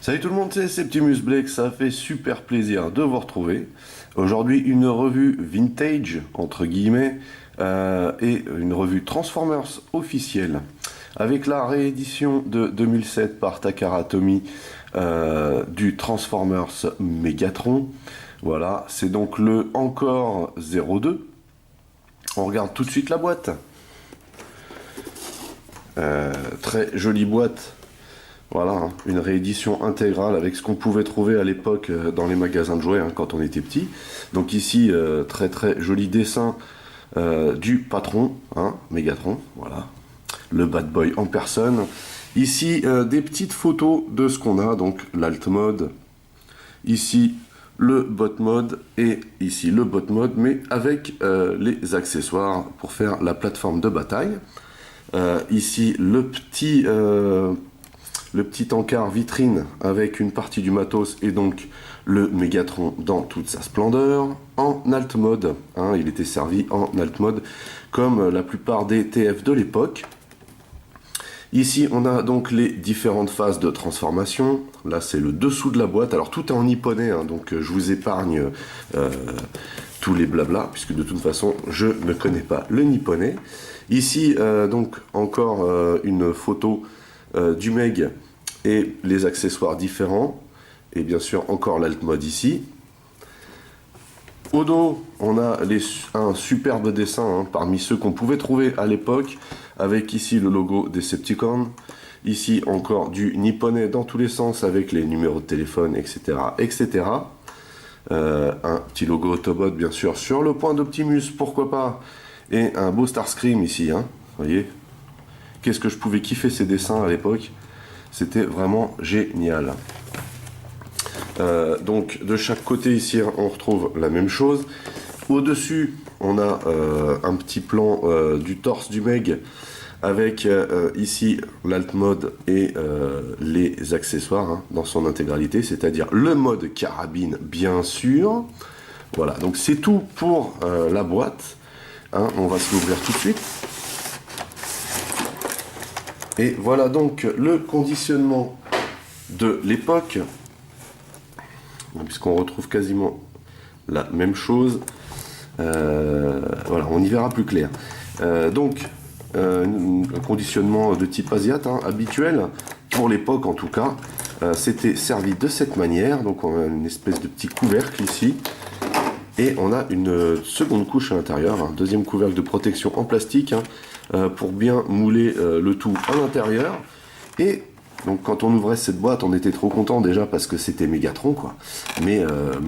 Salut tout le monde, c'est Septimus Blake, ça fait super plaisir de vous retrouver. Aujourd'hui, une revue vintage, entre guillemets, et une revue Transformers officielle, avec la réédition de 2007 par Takara Tomy du Transformers Megatron. Voilà, c'est donc le encore 02. On regarde tout de suite la boîte. Très jolie boîte. Voilà, hein, une réédition intégrale avec ce qu'on pouvait trouver à l'époque dans les magasins de jouets quand on était petit. Donc ici, très très joli dessin du patron, Megatron, voilà, le bad boy en personne. Ici, des petites photos de ce qu'on a, donc l'alt mode, ici le bot mode et ici le bot mode, mais avec les accessoires pour faire la plateforme de bataille. Ici le petit encart vitrine avec une partie du matos et donc le Megatron dans toute sa splendeur en alt mode. Il était servi en alt mode comme la plupart des TF de l'époque. Ici on a donc les différentes phases de transformation. Là c'est le dessous de la boîte. Alors tout est en nipponais, donc je vous épargne tous les blabla puisque de toute façon je ne connais pas le nipponais. Ici donc encore une photo du Meg et les accessoires différents, et bien sûr encore l'alt mode ici. Au dos, on a un superbe dessin parmi ceux qu'on pouvait trouver à l'époque, avec ici le logo Decepticon, ici encore du nipponais dans tous les sens avec les numéros de téléphone, etc. etc. Un petit logo Autobot bien sûr sur le point d'Optimus, pourquoi pas, et un beau Starscream ici, vous voyez. Qu'est-ce que je pouvais kiffer ces dessins à l'époque, c'était vraiment génial. Donc de chaque côté ici on retrouve la même chose. Au-dessus on a un petit plan du torse du Meg avec ici l'alt mode et les accessoires dans son intégralité, c'est-à-dire le mode carabine bien sûr. Voilà, donc c'est tout pour la boîte. On va se l'ouvrir tout de suite. Et voilà donc le conditionnement de l'époque, puisqu'on retrouve quasiment la même chose. Voilà, on y verra plus clair. Donc, un conditionnement de type asiate, habituel, pour l'époque en tout cas. C'était servi de cette manière, donc on a une espèce de petit couvercle ici. Et on a une seconde couche à l'intérieur, un deuxième couvercle de protection en plastique, pour bien mouler le tout à l'intérieur. Et donc quand on ouvrait cette boîte, on était trop content déjà parce que c'était Megatron, quoi. Mais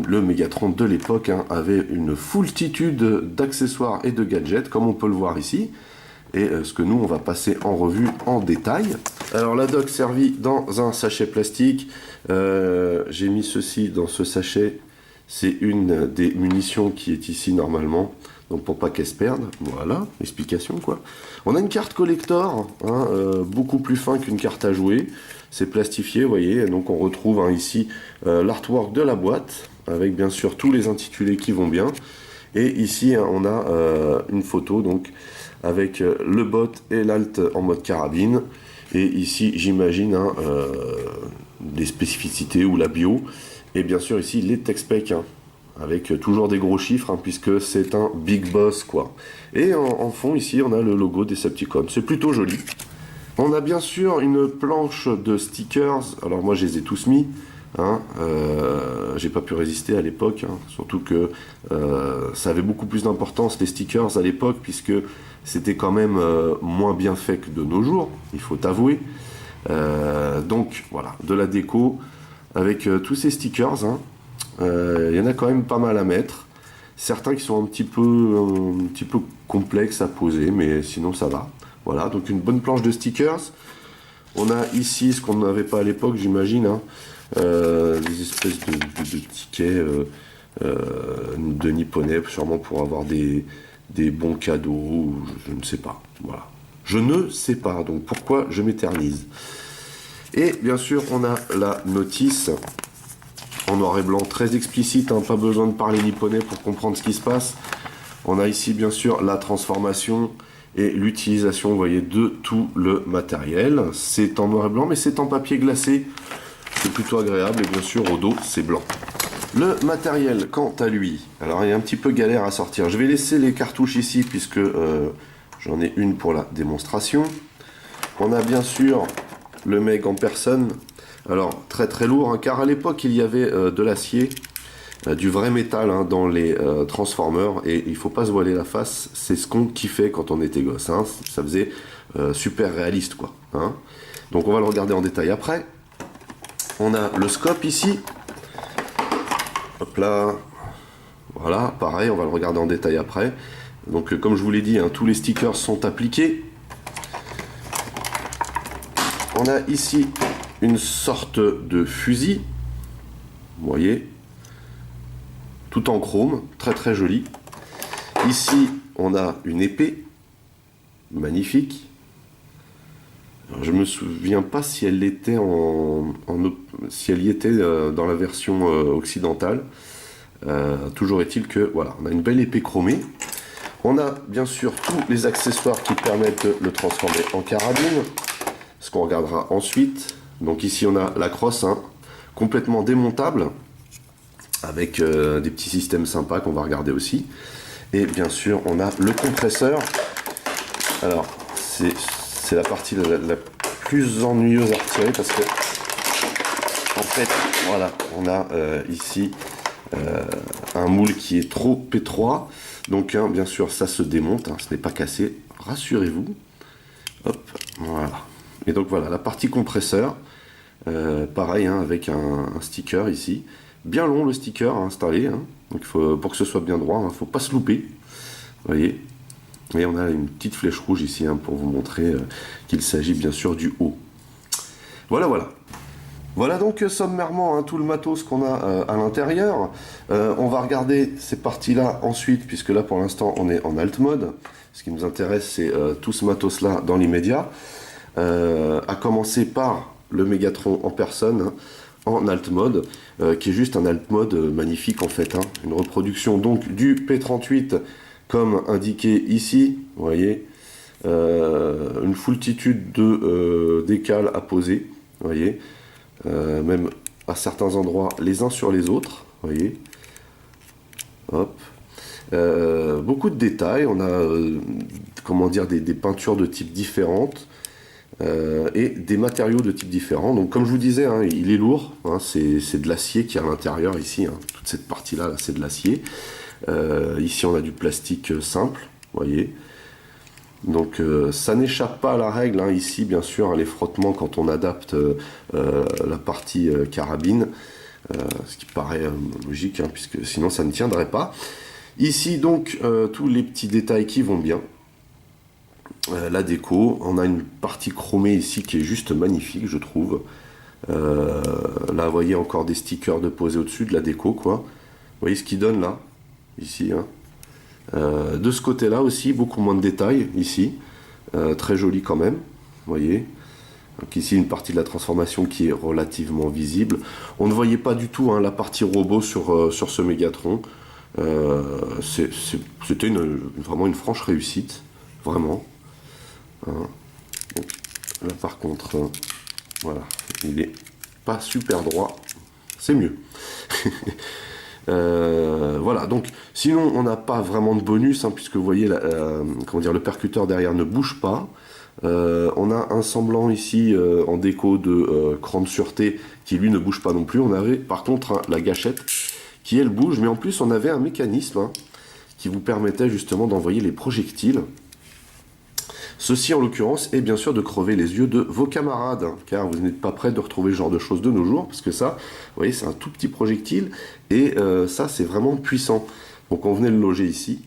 le Megatron de l'époque avait une foultitude d'accessoires et de gadgets, comme on peut le voir ici. Et ce que nous, on va passer en revue en détail. Alors la dock servie dans un sachet plastique. J'ai mis ceci dans ce sachet. C'est une des munitions qui est ici normalement, donc pour pas qu'elle se perde. Voilà, explication quoi. On a une carte collector, beaucoup plus fin qu'une carte à jouer. C'est plastifié, vous voyez. Donc on retrouve ici l'artwork de la boîte, avec bien sûr tous les intitulés qui vont bien. Et ici on a une photo donc avec le bot et l'alt en mode carabine. Et ici j'imagine des spécificités ou la bio. Et bien sûr ici les tech specs, avec toujours des gros chiffres, puisque c'est un big boss quoi. Et en fond ici on a le logo Decepticon, c'est plutôt joli. On a bien sûr une planche de stickers, alors moi je les ai tous mis, j'ai pas pu résister à l'époque, surtout que ça avait beaucoup plus d'importance les stickers à l'époque, puisque c'était quand même moins bien fait que de nos jours, il faut avouer. Donc voilà, de la déco, avec tous ces stickers, il y en a quand même pas mal à mettre. Certains qui sont un petit peu complexes à poser, mais sinon ça va. Voilà, donc une bonne planche de stickers. On a ici ce qu'on n'avait pas à l'époque, j'imagine, des espèces de tickets de nipponais, sûrement pour avoir des bons cadeaux, je ne sais pas. Voilà. Je ne sais pas, donc pourquoi je m'éternise. Et bien sûr, on a la notice en noir et blanc, très explicite, pas besoin de parler nipponais pour comprendre ce qui se passe. On a ici, bien sûr, la transformation et l'utilisation, vous voyez, de tout le matériel. C'est en noir et blanc, mais c'est en papier glacé. c'est plutôt agréable et bien sûr au dos c'est blanc. Le matériel quant à lui, alors il est un petit peu galère à sortir. Je vais laisser les cartouches ici puisque j'en ai une pour la démonstration. On a bien sûr le Meg en personne. Alors très très lourd hein, car à l'époque il y avait de l'acier, du vrai métal hein, dans les Transformers et il faut pas se voiler la face, c'est ce qu'on kiffait quand on était gosse. Hein. Ça faisait super réaliste quoi. Hein. Donc on va le regarder en détail après. On a le scope ici. Hop là. Voilà, pareil, on va le regarder en détail après. Donc comme je vous l'ai dit, hein, tous les stickers sont appliqués. On a ici une sorte de fusil. Vous voyez. Tout en chrome, très très joli. Ici, on a une épée. Magnifique. Alors, je me souviens pas si elle était si elle y était dans la version occidentale. Toujours est-il que voilà, on a une belle épée chromée. On a bien sûr tous les accessoires qui permettent de le transformer en carabine. Ce qu'on regardera ensuite. Donc ici on a la crosse, hein, complètement démontable, avec des petits systèmes sympas qu'on va regarder aussi. Et bien sûr on a le compresseur. Alors c'est la partie la plus ennuyeuse à retirer parce que en fait voilà on a ici un moule qui est trop étroit, donc hein, bien sûr ça se démonte, hein, ce n'est pas cassé, rassurez-vous. Hop, voilà. Et donc voilà la partie compresseur, pareil hein, avec un sticker ici, bien long le sticker à installer, hein, donc pour que ce soit bien droit, il ne faut pas se louper, vous voyez. Et on a une petite flèche rouge ici hein, pour vous montrer qu'il s'agit bien sûr du haut. Voilà, voilà. Voilà donc sommairement hein, tout le matos qu'on a à l'intérieur. On va regarder ces parties-là ensuite, puisque là pour l'instant on est en alt mode. Ce qui nous intéresse c'est tout ce matos-là dans l'immédiat. À commencer par le Megatron en personne, hein, en alt mode, qui est juste un alt mode magnifique en fait. Hein. Une reproduction donc du P38 comme indiqué ici, vous voyez. Une foultitude de décals à poser, vous voyez. Même à certains endroits les uns sur les autres, vous voyez. Hop. Beaucoup de détails, on a comment dire, des peintures de type différentes et des matériaux de type différents. Donc comme je vous disais, hein, il est lourd, hein, c'est de l'acier qui est à l'intérieur ici, hein. Toute cette partie là c'est de l'acier. Ici on a du plastique simple, vous voyez. Donc ça n'échappe pas à la règle, hein. Ici bien sûr hein, les frottements quand on adapte la partie carabine, ce qui paraît logique hein, puisque sinon ça ne tiendrait pas. Ici donc tous les petits détails qui vont bien. La déco, on a une partie chromée ici qui est juste magnifique je trouve. Là vous voyez encore des stickers de poser au-dessus de la déco quoi. Vous voyez ce qu'il donne là, ici hein. De ce côté là aussi beaucoup moins de détails ici, très joli quand même, vous voyez. Donc ici une partie de la transformation qui est relativement visible. On ne voyait pas du tout hein, la partie robot sur ce Megatron. C'était vraiment une franche réussite, vraiment. Hein. Donc, là par contre, voilà, il est pas super droit, c'est mieux. Voilà, donc sinon on n'a pas vraiment de bonus hein, puisque vous voyez comment dire, le percuteur derrière ne bouge pas. On a un semblant ici en déco de cran de sûreté qui lui ne bouge pas non plus. On avait par contre hein, la gâchette qui elle bouge, mais en plus on avait un mécanisme hein, qui vous permettait justement d'envoyer les projectiles. Ceci en l'occurrence est bien sûr de crever les yeux de vos camarades, hein, car vous n'êtes pas prêts de retrouver ce genre de choses de nos jours, parce que ça, vous voyez, c'est un tout petit projectile, et ça c'est vraiment puissant. Donc on venait le loger ici,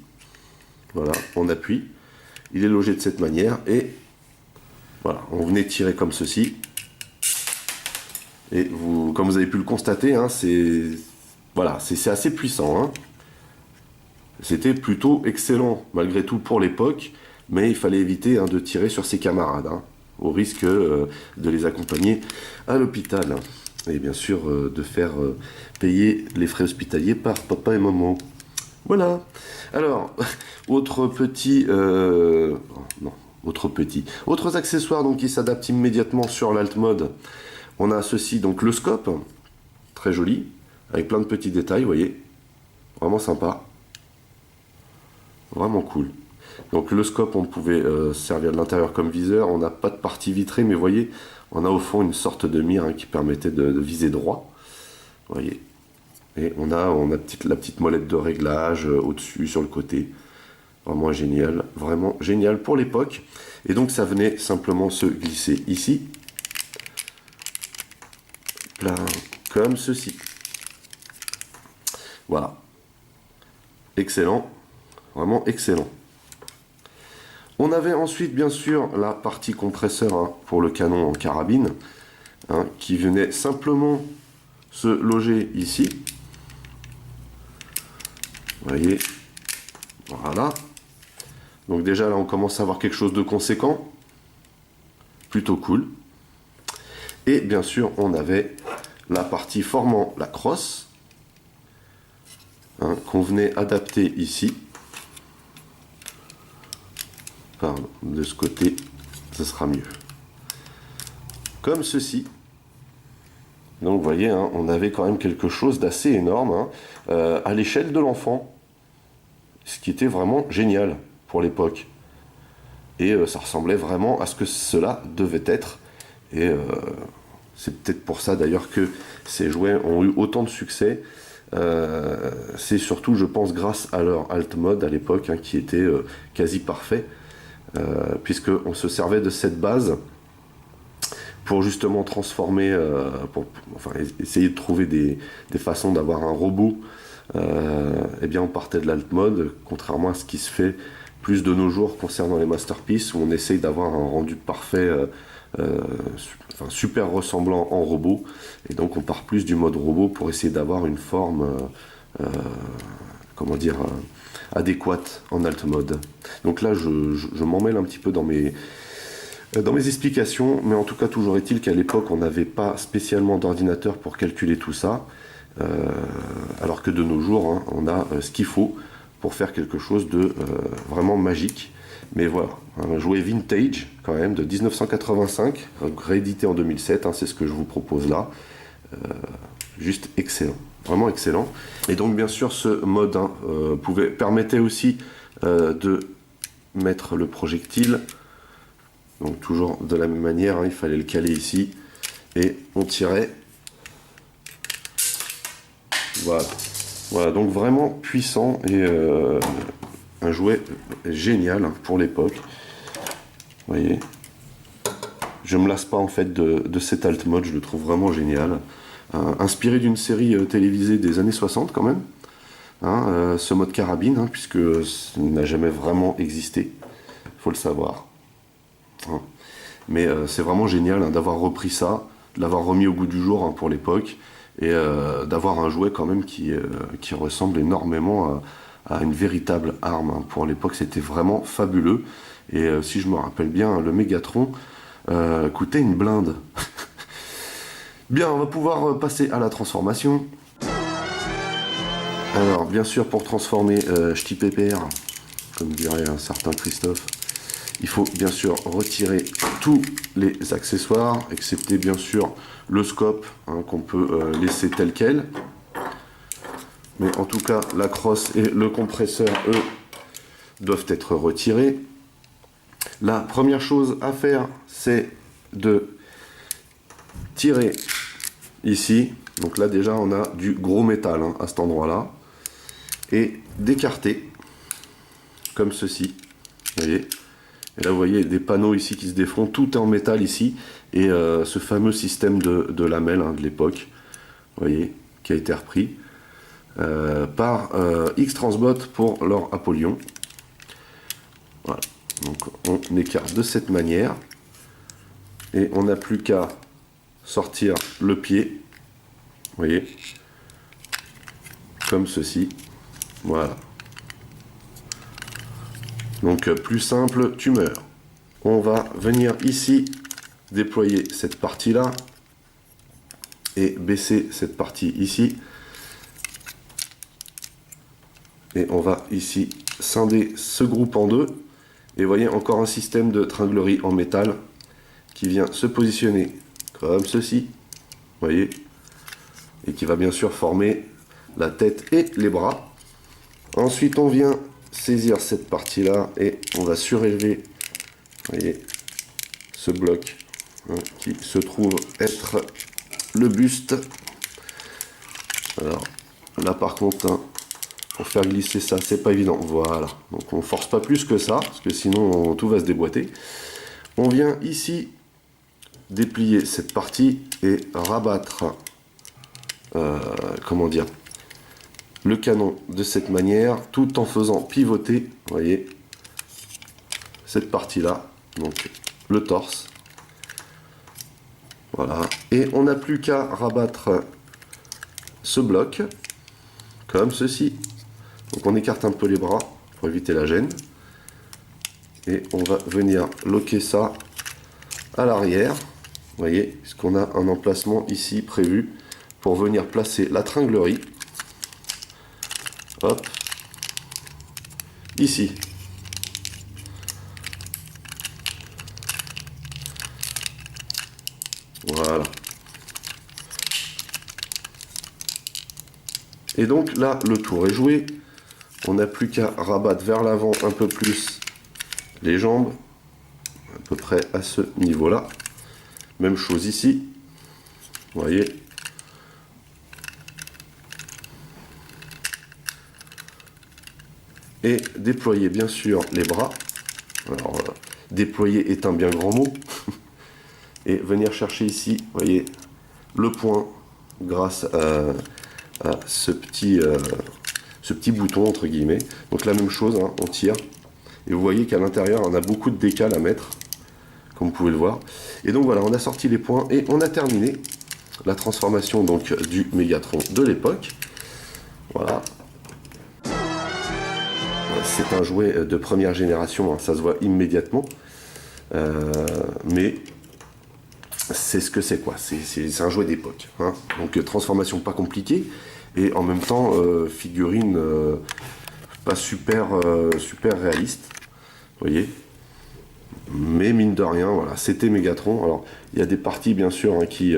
voilà, on appuie, il est logé de cette manière, et voilà, on venait tirer comme ceci, et vous, comme vous avez pu le constater, hein, voilà, c'est assez puissant. Hein. C'était plutôt excellent, malgré tout pour l'époque, mais il fallait éviter hein, de tirer sur ses camarades, hein, au risque de les accompagner à l'hôpital. Hein, et bien sûr de faire payer les frais hospitaliers par papa et maman. Voilà. Alors, autres accessoires donc, qui s'adaptent immédiatement sur l'alt mode. On a ceci, donc le scope, très joli, avec plein de petits détails, vous voyez. Vraiment sympa. Vraiment cool. Donc le scope, on pouvait servir de l'intérieur comme viseur. On n'a pas de partie vitrée, mais vous voyez, on a au fond une sorte de mire hein, qui permettait de viser droit. Vous voyez. Et on a la petite molette de réglage au-dessus, sur le côté. Vraiment génial pour l'époque. Et donc ça venait simplement se glisser ici. Là, comme ceci. Voilà. Excellent. Vraiment excellent. On avait ensuite bien sûr la partie compresseur hein, pour le canon en carabine hein, qui venait simplement se loger ici. Vous voyez, voilà. Donc déjà là on commence à avoir quelque chose de conséquent. Plutôt cool. Et bien sûr on avait la partie formant la crosse hein, qu'on venait adapter ici. Pardon, de ce côté, ce sera mieux. Comme ceci. Donc vous voyez, hein, on avait quand même quelque chose d'assez énorme hein, à l'échelle de l'enfant. Ce qui était vraiment génial pour l'époque. Et ça ressemblait vraiment à ce que cela devait être. Et c'est peut-être pour ça d'ailleurs que ces jouets ont eu autant de succès. C'est surtout, je pense, grâce à leur alt mode à l'époque, hein, qui était quasi parfait. Puisqu'on se servait de cette base pour justement transformer, enfin, essayer de trouver des façons d'avoir un robot. Eh bien on partait de l'alt mode, contrairement à ce qui se fait plus de nos jours concernant les masterpieces, où on essaye d'avoir un rendu parfait, enfin, super ressemblant en robot, et donc on part plus du mode robot pour essayer d'avoir une forme, comment dire, adéquate en alt mode. Donc là je m'en mêle un petit peu dans mes explications, mais en tout cas toujours est-il qu'à l'époque on n'avait pas spécialement d'ordinateur pour calculer tout ça, alors que de nos jours hein, on a ce qu'il faut pour faire quelque chose de vraiment magique. Mais voilà, un jouet vintage quand même de 1985, réédité en 2007, hein, c'est ce que je vous propose là. Juste excellent, vraiment excellent. Et donc bien sûr ce mode hein, permettait aussi de mettre le projectile. Donc toujours de la même manière, hein, il fallait le caler ici et on tirait. Voilà. Voilà, donc vraiment puissant et un jouet génial pour l'époque. Vous voyez, je me lasse pas en fait de cet alt mode, je le trouve vraiment génial. Inspiré d'une série télévisée des années 60 quand même, hein, ce mode carabine, hein, puisque il n'a jamais vraiment existé, faut le savoir. Hein. Mais c'est vraiment génial hein, d'avoir repris ça, de l'avoir remis au goût du jour hein, pour l'époque, et d'avoir un jouet quand même qui ressemble énormément à une véritable arme. Hein. Pour l'époque, c'était vraiment fabuleux. Et si je me rappelle bien, le Mégatron coûtait une blinde. Bien, on va pouvoir passer à la transformation. Alors, bien sûr, pour transformer Ch'ti Pépère, comme dirait un certain Christophe, il faut bien sûr retirer tous les accessoires, excepté bien sûr le scope hein, qu'on peut laisser tel quel. Mais en tout cas, la crosse et le compresseur, eux, doivent être retirés. La première chose à faire, c'est de tirer ici. Donc là déjà, on a du gros métal hein, à cet endroit-là. Et d'écarter, comme ceci. Vous voyez ? Et là, vous voyez des panneaux ici qui se défont, tout est en métal ici. Et ce fameux système de lamelles hein, de l'époque, vous voyez, qui a été repris par X-Transbot pour leur Apollyon. Voilà, donc on écarte de cette manière. Et on n'a plus qu'à sortir le pied, vous voyez, comme ceci. Voilà. Donc plus simple, tu meurs. On va venir ici déployer cette partie là et baisser cette partie ici. Et on va ici scinder ce groupe en deux. Et vous voyez encore un système de tringlerie en métal qui vient se positionner comme ceci. voyez, et qui va bien sûr former la tête et les bras. Ensuite, on vient saisir cette partie-là et on va surélever, voyez, ce bloc hein, qui se trouve être le buste. Alors là, par contre, hein, pour faire glisser ça, c'est pas évident. Voilà, donc on force pas plus que ça, parce que sinon tout va se déboîter. On vient ici déplier cette partie et rabattre, comment dire, le canon de cette manière, tout en faisant pivoter, vous voyez, cette partie-là, donc le torse. Voilà, et on n'a plus qu'à rabattre ce bloc, comme ceci. Donc on écarte un peu les bras pour éviter la gêne. Et on va venir loquer ça à l'arrière. Vous voyez, puisqu'on a un emplacement ici prévu pour venir placer la tringlerie. Hop. Ici. Voilà. Et donc là, le tour est joué. On n'a plus qu'à rabattre vers l'avant un peu plus les jambes, à peu près à ce niveau-là. Même chose ici. Vous voyez. Et déployer bien sûr les bras. Alors, déployer est un bien grand mot. Et venir chercher ici, vous voyez, le point grâce à ce petit bouton entre guillemets. Donc la même chose, hein, on tire. Et vous voyez qu'à l'intérieur, on a beaucoup de décales à mettre, comme vous pouvez le voir. Et donc voilà, on a sorti les points et on a terminé la transformation donc du Mégatron de l'époque. Voilà. C'est un jouet de première génération, hein, ça se voit immédiatement. Mais c'est ce que c'est quoi, c'est un jouet d'époque. Hein. Donc transformation pas compliquée et en même temps figurine pas super réaliste. Vous voyez, mais mine de rien, voilà, c'était Mégatron. Alors, il y a des parties, bien sûr, hein, qui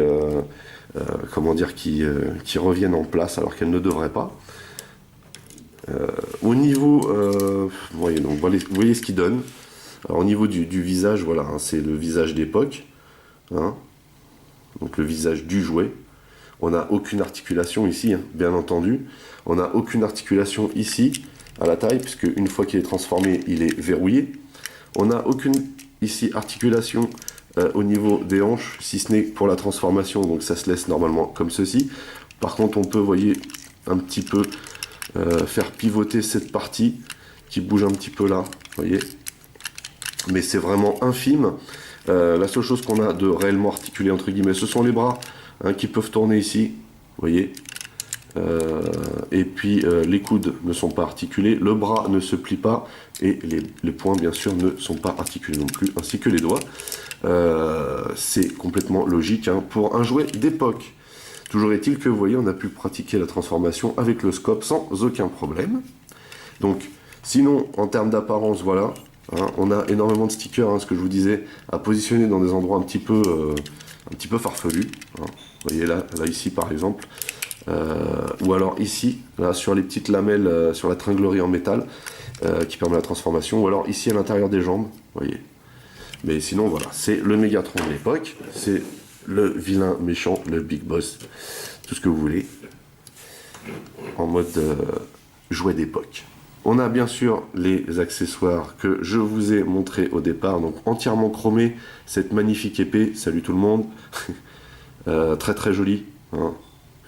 reviennent en place alors qu'elles ne devraient pas. Au niveau, vous voyez ce qu'il donne. Alors, au niveau du visage, voilà, hein, c'est le visage d'époque. Hein, donc, le visage du jouet. On n'a aucune articulation ici, hein, bien entendu. On n'a aucune articulation ici, à la taille, puisque une fois qu'il est transformé, il est verrouillé. On n'a aucune ici articulation au niveau des hanches, si ce n'est pour la transformation, donc ça se laisse normalement comme ceci. Par contre, on peut, vous voyez, un petit peu faire pivoter cette partie qui bouge un petit peu là, vous voyez. Mais c'est vraiment infime. La seule chose qu'on a de réellement articulé, entre guillemets, ce sont les bras hein, qui peuvent tourner ici, vous voyez. Et puis les coudes ne sont pas articulés, le bras ne se plie pas et les poings bien sûr ne sont pas articulés non plus, ainsi que les doigts. C'est complètement logique hein, pour un jouet d'époque. Toujours est-il que vous voyez, on a pu pratiquer la transformation avec le scope sans aucun problème. Donc sinon en termes d'apparence, voilà, hein, on a énormément de stickers, hein, ce que je vous disais, à positionner dans des endroits un petit peu farfelus. Hein. Vous voyez là ici par exemple. Ou alors ici, là, sur les petites lamelles, sur la tringlerie en métal qui permet la transformation, ou alors ici à l'intérieur des jambes, vous voyez. Mais sinon, voilà, c'est le Mégatron de l'époque, c'est le vilain méchant, le Big Boss, tout ce que vous voulez, en mode jouet d'époque. On a bien sûr les accessoires que je vous ai montrés au départ, donc entièrement chromé, cette magnifique épée, salut tout le monde, très très jolie, hein.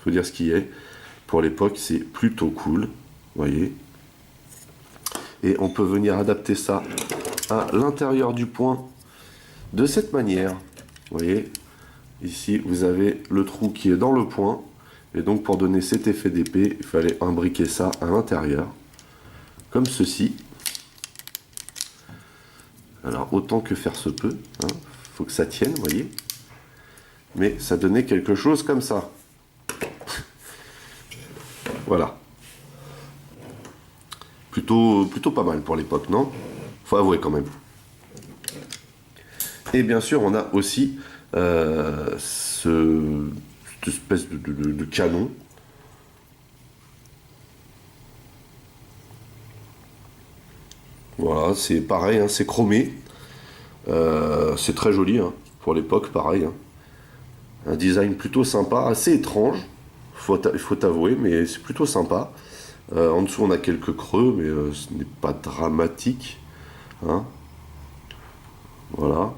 Faut dire ce qui est. Pour l'époque, c'est plutôt cool, vous voyez. Et on peut venir adapter ça à l'intérieur du point de cette manière. Vous voyez, ici, vous avez le trou qui est dans le point. Et donc, pour donner cet effet d'épée, il fallait imbriquer ça à l'intérieur. Comme ceci. Alors, autant que faire se peut. Hein, faut que ça tienne, vous voyez. Mais ça donnait quelque chose comme ça. Voilà. Plutôt pas mal pour l'époque, non? Faut avouer quand même. Et bien sûr, on a aussi ce espèce de canon. Voilà, c'est pareil, hein, c'est chromé. C'est très joli, hein, pour l'époque, pareil. Hein. Un design plutôt sympa, assez étrange, il faut t'avouer, mais c'est plutôt sympa. En dessous, on a quelques creux, mais ce n'est pas dramatique. Hein. Voilà.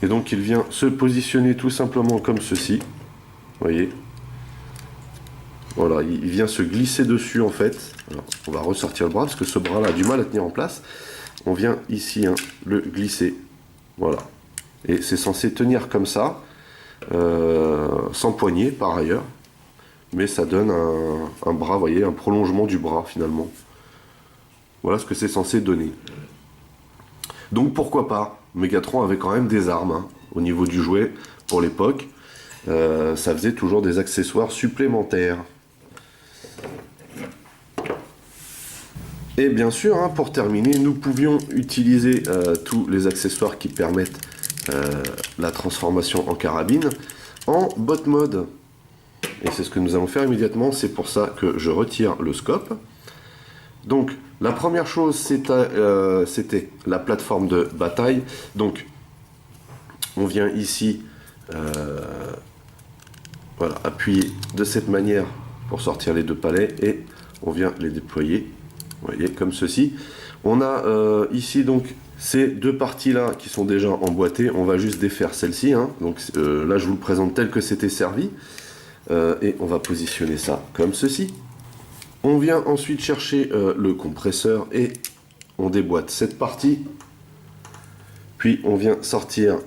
Et donc, il vient se positionner tout simplement comme ceci. Vous voyez. Voilà, il vient se glisser dessus, en fait. Alors, on va ressortir le bras, parce que ce bras-là a du mal à tenir en place. On vient ici, hein, le glisser. Voilà. Et c'est censé tenir comme ça, sans poignée, par ailleurs. Mais ça donne un bras, vous voyez, un prolongement du bras, finalement. Voilà ce que c'est censé donner. Donc pourquoi pas. Megatron avait quand même des armes, hein, au niveau du jouet, pour l'époque. Ça faisait toujours des accessoires supplémentaires. Et bien sûr, hein, pour terminer, nous pouvions utiliser tous les accessoires qui permettent la transformation en carabine en bot mode. Et c'est ce que nous allons faire immédiatement, c'est pour ça que je retire le scope. Donc la première chose, c'était la plateforme de bataille. Donc on vient ici voilà, appuyer de cette manière pour sortir les deux palets et on vient les déployer, vous voyez, comme ceci. On a ici donc ces deux parties là qui sont déjà emboîtées, on va juste défaire celle-ci, hein. Donc là je vous le présente tel que c'était servi. Et on va positionner ça comme ceci. On vient ensuite chercher le compresseur et on déboîte cette partie. Puis on vient sortir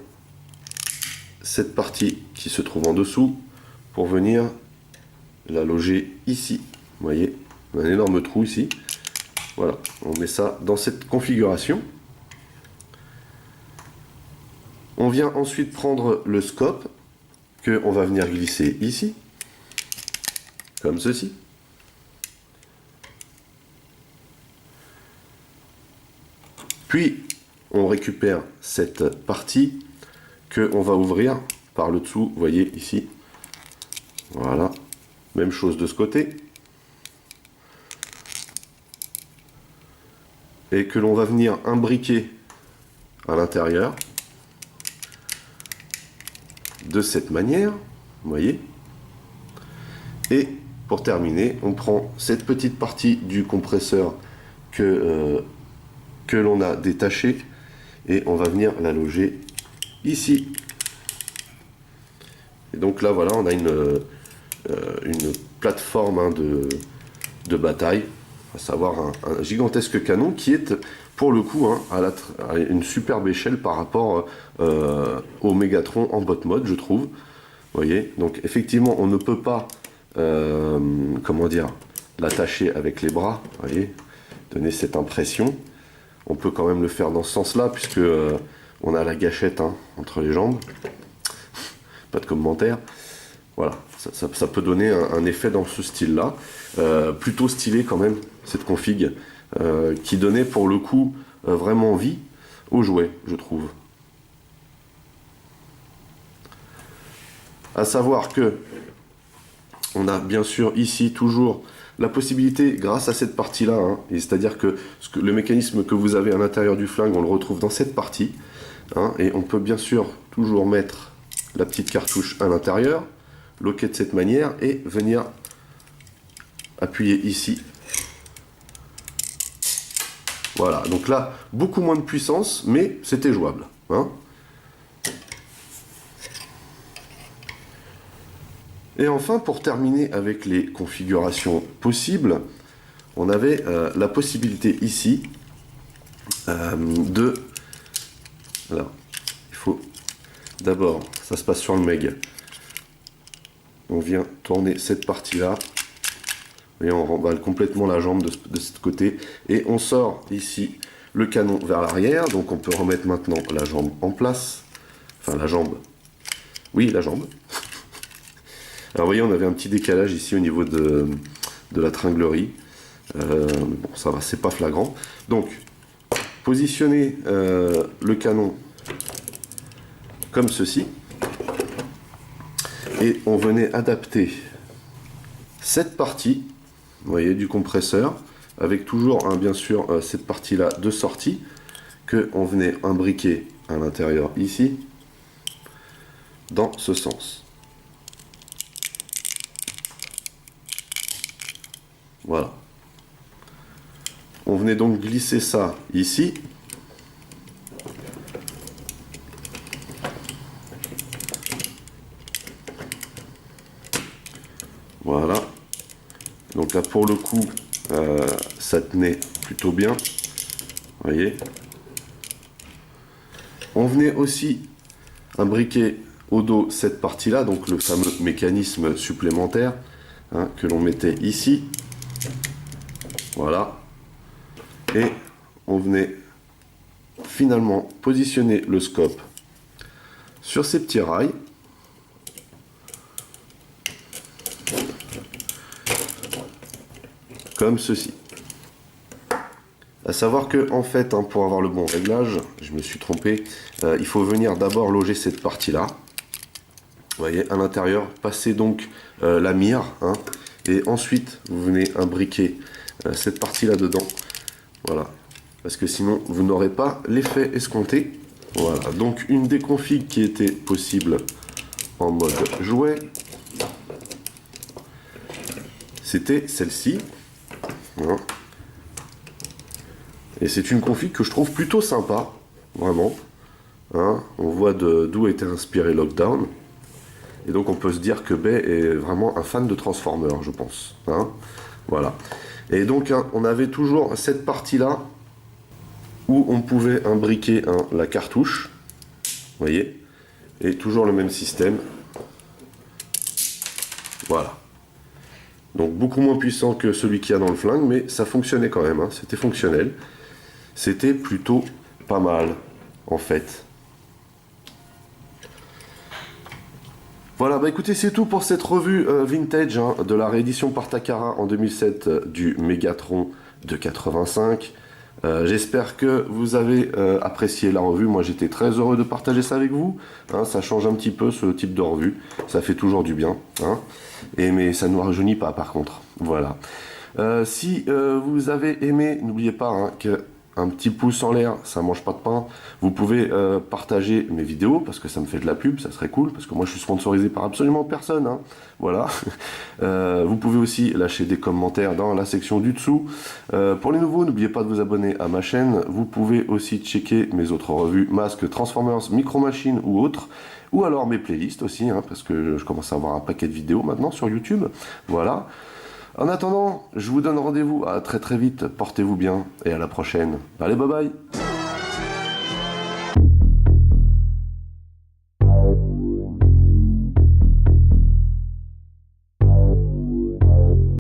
cette partie qui se trouve en dessous pour venir la loger ici. Vous voyez, un énorme trou ici. Voilà, on met ça dans cette configuration. On vient ensuite prendre le scope que on va venir glisser ici. Comme ceci. Puis, on récupère cette partie que on va ouvrir par le dessous, vous voyez ici. Voilà. Même chose de ce côté. Et que l'on va venir imbriquer à l'intérieur de cette manière, vous voyez. Et pour terminer, on prend cette petite partie du compresseur que l'on a détaché et on va venir la loger ici. Et donc là, voilà, on a une plateforme, hein, de bataille, à savoir un gigantesque canon qui est, pour le coup, hein, à une superbe échelle par rapport au Megatron en bot mode, je trouve. Vous voyez, donc effectivement, on ne peut pas comment dire, l'attacher avec les bras, vous voyez, donner cette impression. On peut quand même le faire dans ce sens-là, puisque on a la gâchette, hein, entre les jambes. Pas de commentaire. Voilà, ça peut donner un effet dans ce style-là. Plutôt stylé quand même, cette config, qui donnait pour le coup vraiment vie au jouet, je trouve. À savoir que on a bien sûr ici toujours la possibilité, grâce à cette partie-là, hein, c'est-à-dire que le mécanisme que vous avez à l'intérieur du flingue, on le retrouve dans cette partie, hein, et on peut bien sûr toujours mettre la petite cartouche à l'intérieur, loquer de cette manière et venir appuyer ici. Voilà, donc là, beaucoup moins de puissance, mais c'était jouable, hein. Et enfin, pour terminer avec les configurations possibles, on avait la possibilité ici de... Alors, il faut d'abord, ça se passe sur le Meg. On vient tourner cette partie-là. Et on remballe complètement la jambe de ce côté. Et on sort ici le canon vers l'arrière. Donc on peut remettre maintenant la jambe en place. Enfin, la jambe. Oui, la jambe. Alors vous voyez, on avait un petit décalage ici au niveau de la tringlerie. Bon, ça va, c'est pas flagrant. Donc, positionner le canon comme ceci. Et on venait adapter cette partie, vous voyez, du compresseur, avec toujours, hein, bien sûr, cette partie-là de sortie, que on venait imbriquer à l'intérieur ici, dans ce sens. Voilà. On venait donc glisser ça ici. Voilà. Donc là, pour le coup, ça tenait plutôt bien. Vous voyez. On venait aussi imbriquer au dos cette partie-là, donc le fameux mécanisme supplémentaire, hein, que l'on mettait ici. Voilà. Et on venait finalement positionner le scope sur ces petits rails. Comme ceci. À savoir que, en fait, hein, pour avoir le bon réglage, je me suis trompé, il faut venir d'abord loger cette partie-là. Vous voyez, à l'intérieur, passer donc la mire, hein, et ensuite vous venez imbriquer cette partie-là dedans. Voilà. Parce que sinon, vous n'aurez pas l'effet escompté. Voilà. Donc, une des configs qui était possible en mode jouet, c'était celle-ci. Voilà. Et c'est une config que je trouve plutôt sympa, vraiment. Hein, on voit d'où était inspiré Lockdown. Et donc on peut se dire que Bay est vraiment un fan de Transformers, je pense. Hein, voilà. Et donc hein, on avait toujours cette partie-là où on pouvait imbriquer hein, la cartouche. Vous voyez. Et toujours le même système. Voilà. Donc beaucoup moins puissant que celui qu'il y a dans le flingue, mais ça fonctionnait quand même, hein, c'était fonctionnel. C'était plutôt pas mal, en fait. Voilà, bah écoutez, c'est tout pour cette revue vintage hein, de la réédition par Takara en 2007 du Megatron de 85. J'espère que vous avez apprécié la revue. Moi, j'étais très heureux de partager ça avec vous. Hein, ça change un petit peu ce type de revue. Ça fait toujours du bien. Hein, mais ça ne nous rajeunit pas, par contre. Voilà. Si vous avez aimé, n'oubliez pas hein, que un petit pouce en l'air, ça mange pas de pain. Vous pouvez partager mes vidéos parce que ça me fait de la pub, ça serait cool parce que moi je suis sponsorisé par absolument personne. Hein. Voilà. Vous pouvez aussi lâcher des commentaires dans la section du dessous. Pour les nouveaux, n'oubliez pas de vous abonner à ma chaîne. Vous pouvez aussi checker mes autres revues, Masques, Transformers, Micro Machines ou autres. Ou alors mes playlists aussi, hein, parce que je commence à avoir un paquet de vidéos maintenant sur YouTube. Voilà. En attendant, je vous donne rendez-vous à très très vite, portez-vous bien et à la prochaine. Allez, bye bye!